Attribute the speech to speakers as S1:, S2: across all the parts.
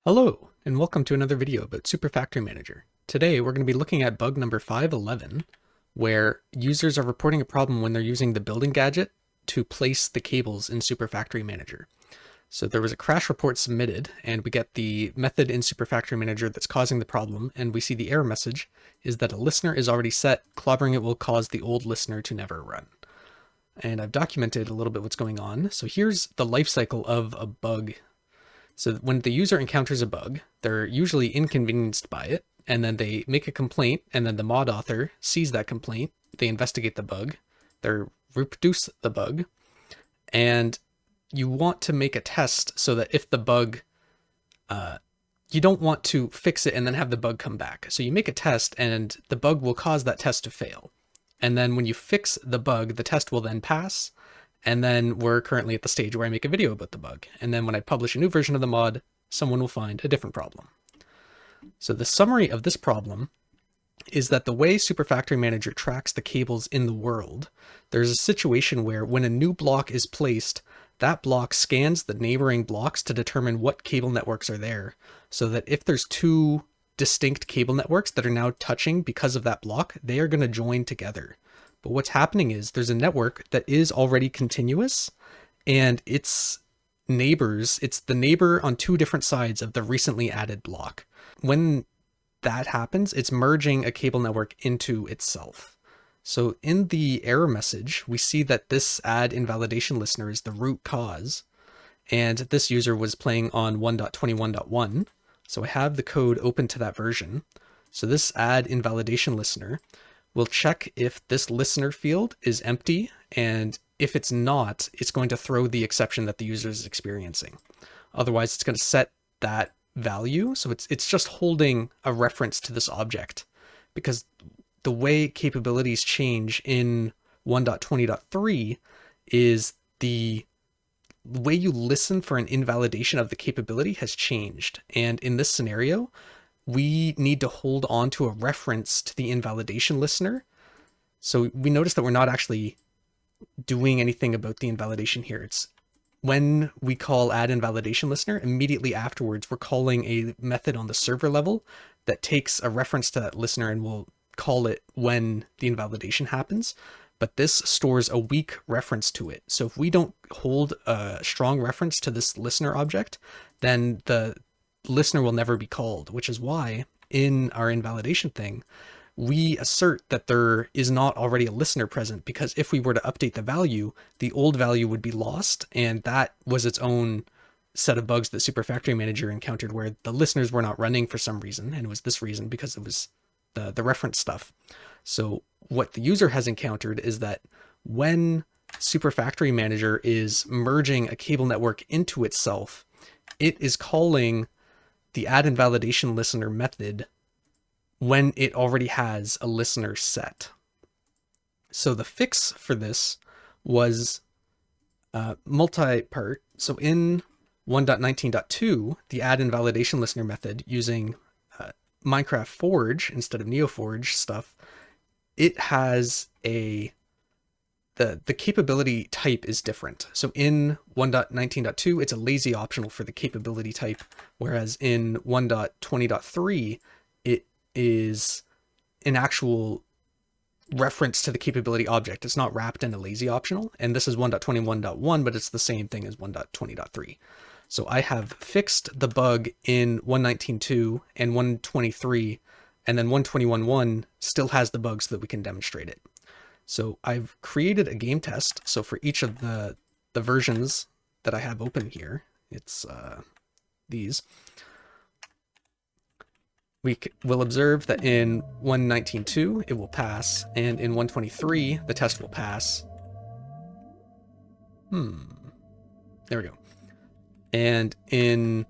S1: Hello, and welcome to another video about Super Factory Manager. Today we're going to be looking at bug number 511, where users are reporting a problem when they're using the building gadget to place the cables in Super Factory Manager. So there was a crash report submitted, and we get the method in Super Factory Manager that's causing the problem, and we see the error message is that a listener is already set, clobbering it will cause the old listener to never run. And I've documented a little bit what's going on. So here's the life cycle of a bug. So when the user encounters a bug, they're usually inconvenienced by it, and then they make a complaint, and then the mod author sees that complaint, they investigate the bug, they reproduce the bug, and you want to make a test so that if the bug, you don't want to fix it and then have the bug come back. So you make a test and the bug will cause that test to fail. And then when you fix the bug, the test will then pass. And then we're currently at the stage where I make a video about the bug. And then when I publish a new version of the mod, someone will find a different problem. So the summary of this problem is that the way Super Factory Manager tracks the cables in the world, there's a situation where when a new block is placed, that block scans the neighboring blocks to determine what cable networks are there, so that if there's two distinct cable networks that are now touching because of that block, they are going to join together. But what's happening is there's a network that is already continuous, and it's neighbors. It's the neighbor on two different sides of the recently added block. When that happens, it's merging a cable network into itself. So in the error message, we see that this add invalidation listener is the root cause, and this user was playing on 1.21.1. So I have the code open to that version. So this add invalidation listener will check if this listener field is empty, and if it's not, it's going to throw the exception that the user is experiencing. Otherwise, it's going to set that value. So it's just holding a reference to this object, because the way capabilities change in 1.20.3 is the way you listen for an invalidation of the capability has changed. And in this scenario, we need to hold on to a reference to the invalidation listener. So we notice that we're not actually doing anything about the invalidation here. It's when we call add invalidation listener, immediately afterwards, we're calling a method on the server level that takes a reference to that listener and will call it when the invalidation happens. But this stores a weak reference to it. So if we don't hold a strong reference to this listener object, then the listener will never be called, which is why in our invalidation thing, we assert that there is not already a listener present, because if we were to update the value, the old value would be lost. And that was its own set of bugs that Super Factory Manager encountered, where the listeners were not running for some reason. And it was this reason because it was the reference stuff. So what the user has encountered is that when Super Factory Manager is merging a cable network into itself, it is calling the add invalidation listener method when it already has a listener set. So the fix for this was multi-part. So in 1.19.2, the add invalidation listener method using Minecraft Forge instead of NeoForge stuff, it has the capability type is different. So in 1.19.2, it's a lazy optional for the capability type, whereas in 1.20.3, it is an actual reference to the capability object. It's not wrapped in a lazy optional. And this is 1.21.1, but it's the same thing as 1.20.3. So I have fixed the bug in 1.19.2 and 1.23, and then 1.21.1 still has the bug so that we can demonstrate it. So I've created a game test. So for each of the versions that I have open here, it's these. We will observe that in 1.19.2 it will pass, and in 1.23 the test will pass. There we go. And in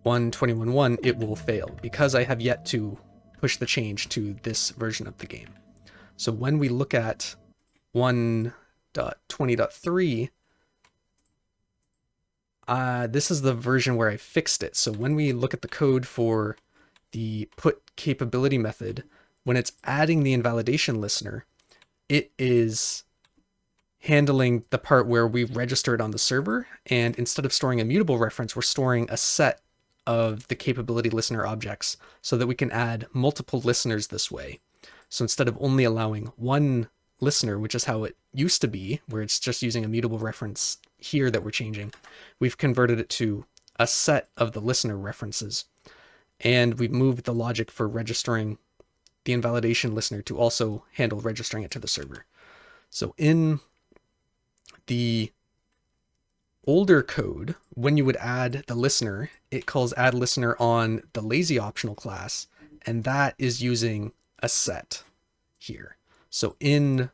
S1: 1.21.1 it will fail, because I have yet to push the change to this version of the game. So when we look at 1.20.3, this is the version where I fixed it. So when we look at the code for the put capability method, when it's adding the invalidation listener, it is handling the part where we register it on the server, and instead of storing a mutable reference, we're storing a set of the capability listener objects so that we can add multiple listeners this way. So instead of only allowing one listener, which is how it used to be, where it's just using a mutable reference here that we're changing, we've converted it to a set of the listener references. And we've moved the logic for registering the invalidation listener to also handle registering it to the server. So in the older code, when you would add the listener, it calls add listener on the lazy optional class, and that is using a set here. So in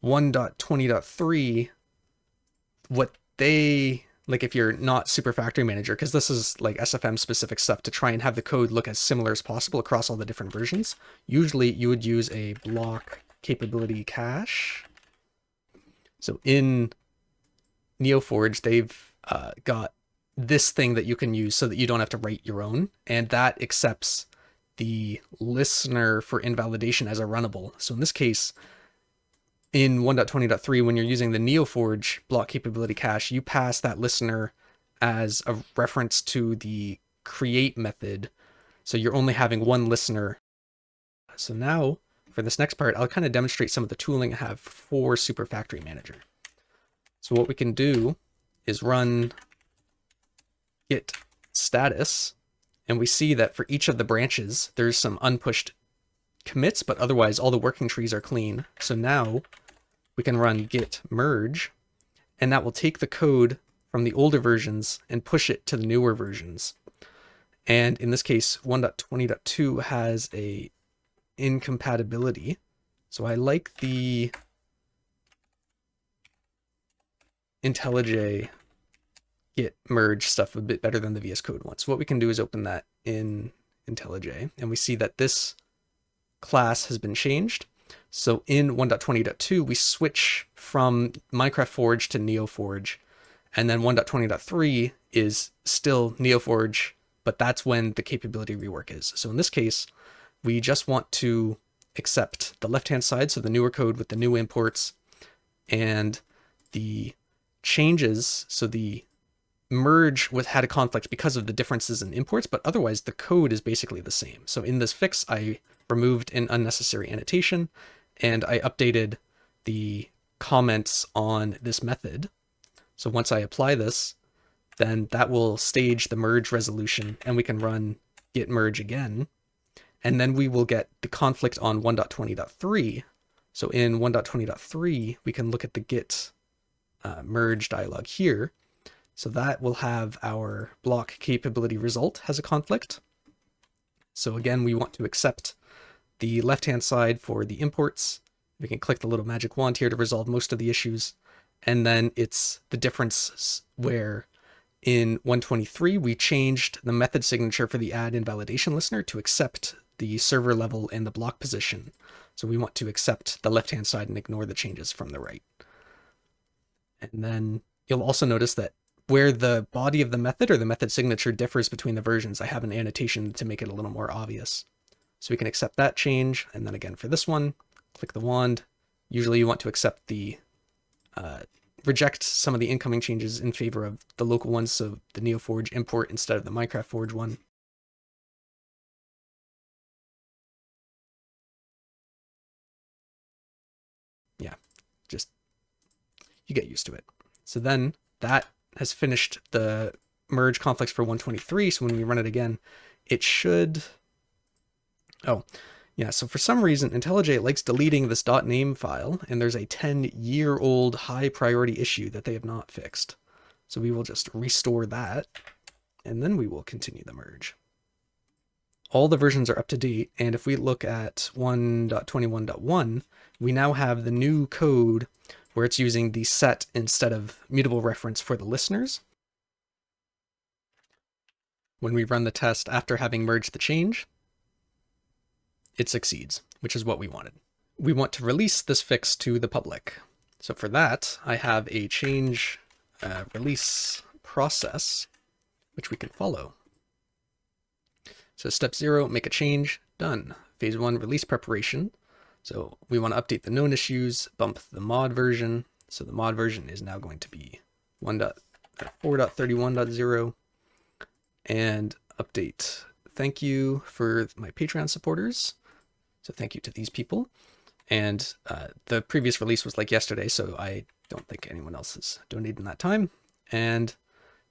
S1: 1.20.3, what they, like if you're not Super Factory Manager, because this is like SFM specific stuff to try and have the code look as similar as possible across all the different versions, usually you would use a block capability cache. So in Neoforge, they've got this thing that you can use so that you don't have to write your own, and that accepts the listener for invalidation as a runnable. So in this case, in 1.20.3, when you're using the Neoforge block capability cache, you pass that listener as a reference to the create method. So you're only having one listener. So now for this next part, I'll kind of demonstrate some of the tooling I have for Super Factory Manager. So what we can do is run git status, and we see that for each of the branches, there's some unpushed commits, but otherwise all the working trees are clean. So now we can run git merge, and that will take the code from the older versions and push it to the newer versions. And in this case, 1.20.2 has a incompatibility. So I like the IntelliJ git merge stuff a bit better than the VS Code one. So what we can do is open that in IntelliJ, and we see that this class has been changed. So in 1.20.2, we switch from Minecraft Forge to Neoforge, and then 1.20.3 is still Neoforge, but that's when the capability rework is. So in this case, we just want to accept the left-hand side, so the newer code with the new imports, and the changes. So the merge had a conflict because of the differences in imports, but otherwise the code is basically the same. So in this fix, I removed an unnecessary annotation, and I updated the comments on this method. So once I apply this, then that will stage the merge resolution, and we can run git merge again. And then we will get the conflict on 1.20.3. So in 1.20.3, we can look at the git merge dialog here. So that will have our block capability result has a conflict. So again, we want to accept the left-hand side for the imports. We can click the little magic wand here to resolve most of the issues. And then it's the difference where in 1.23, we changed the method signature for the add invalidation listener to accept the server level and the block position. So we want to accept the left-hand side and ignore the changes from the right. And then you'll also notice that where the body of the method or the method signature differs between the versions, I have an annotation to make it a little more obvious. So we can accept that change. And then again, for this one, click the wand. Usually you want to accept the, reject some of the incoming changes in favor of the local ones. So the Neoforge import instead of the Minecraft Forge one. Yeah, just, you get used to it. So then that has finished the merge conflicts for 1.23. So when we run it again, it should, oh yeah, so for some reason, IntelliJ likes deleting this .name file, and there's a 10-year-old high priority issue that they have not fixed. So we will just restore that, and then we will continue the merge. All the versions are up to date, and if we look at 1.21.1, we now have the new code where it's using the set instead of mutable reference for the listeners. When we run the test after having merged the change, it succeeds, which is what we wanted. We want to release this fix to the public. So for that, I have a change release process, which we can follow. So step 0, make a change, done. Phase 1, release preparation. So we want to update the known issues, bump the mod version. So the mod version is now going to be 4.31.0. And update. Thank you for my Patreon supporters. So thank you to these people. And the previous release was like yesterday, so I don't think anyone else has donated in that time. And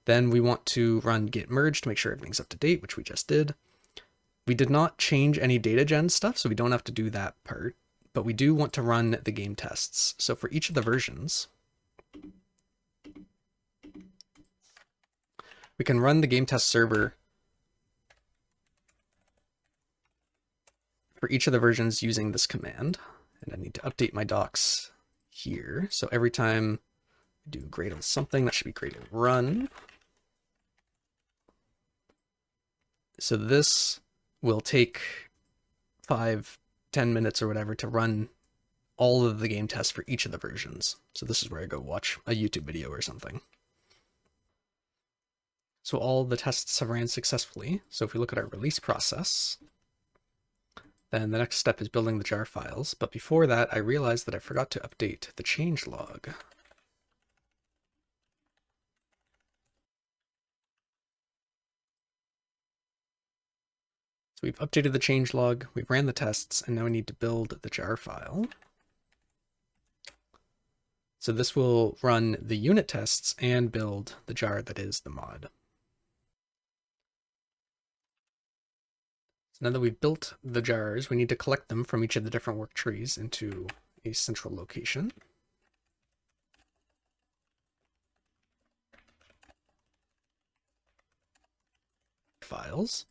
S1: then we want to run git merge to make sure everything's up to date, which we just did. We did not change any data gen stuff, so we don't have to do that part, but we do want to run the game tests. So for each of the versions, we can run the game test server for each of the versions using this command. And I need to update my docs here. So every time I do Gradle something, that should be Gradle run. So this will take 5-10 minutes or whatever to run all of the game tests for each of the versions. So this is where I go watch a YouTube video or something. So all the tests have ran successfully. So if we look at our release process, then the next step is building the jar files. But before that, I realized that I forgot to update the changelog. So we've updated the changelog, we ran the tests, and now we need to build the jar file. So this will run the unit tests and build the jar that is the mod. So now that we've built the jars, we need to collect them from each of the different work trees into a central location. Files.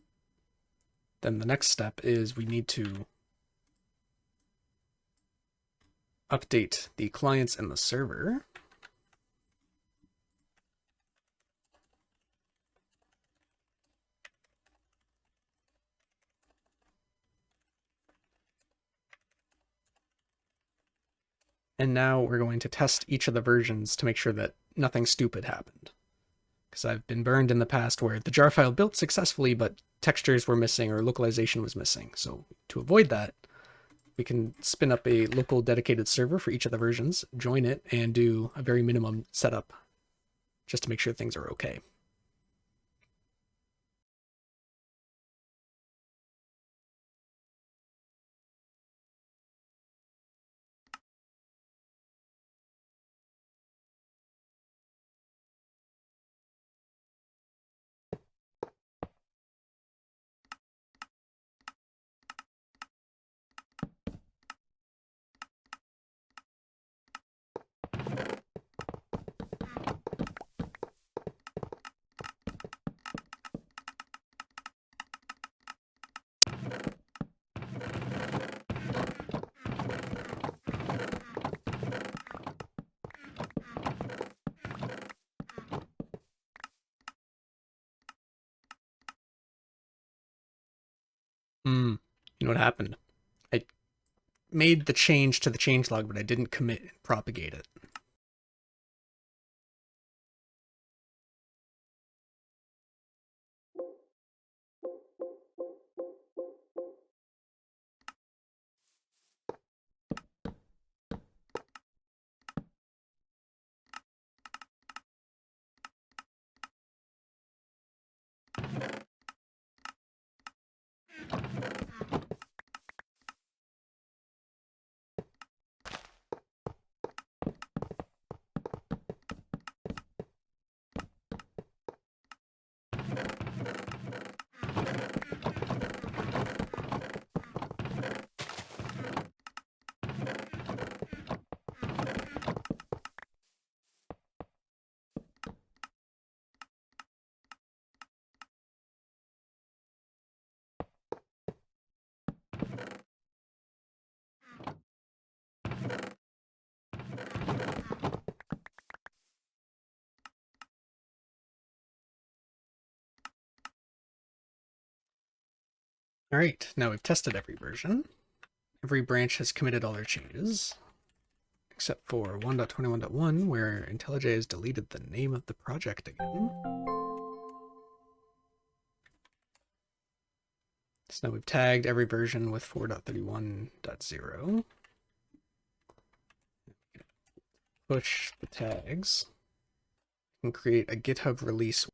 S1: Then the next step is we need to update the clients and the server. And now we're going to test each of the versions to make sure that nothing stupid happened. Because I've been burned in the past where the jar file built successfully, but textures were missing or localization was missing. So to avoid that, we can spin up a local dedicated server for each of the versions, join it, and do a very minimum setup just to make sure things are okay. You know what happened? I made the change to the changelog, but I didn't commit and propagate it. All right, now we've tested every version. Every branch has committed all their changes, except for 1.21.1, where IntelliJ has deleted the name of the project again. So now we've tagged every version with 4.31.0. Push the tags and create a GitHub release.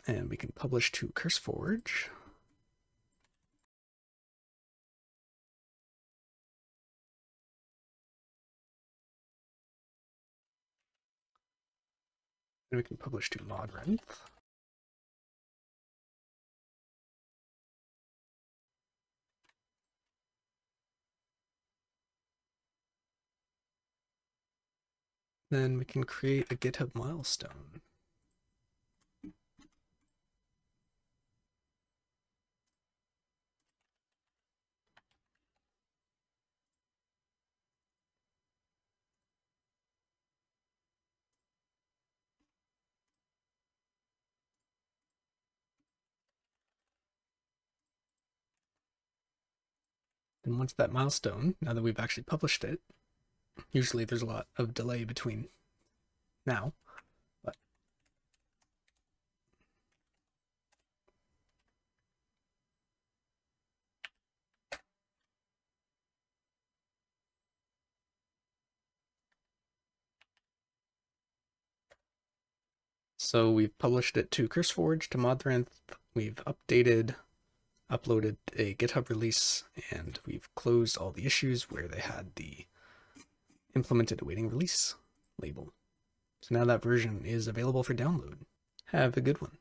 S1: And we can publish to CurseForge. And we can publish to modRenth. Then we can create a GitHub milestone. And once that milestone, now that we've actually published it, usually there's a lot of delay between now, but so we've published it to CurseForge, to modRenth, we've uploaded a GitHub release, and we've closed all the issues where they had the implemented awaiting release label. So now that version is available for download. Have a good one.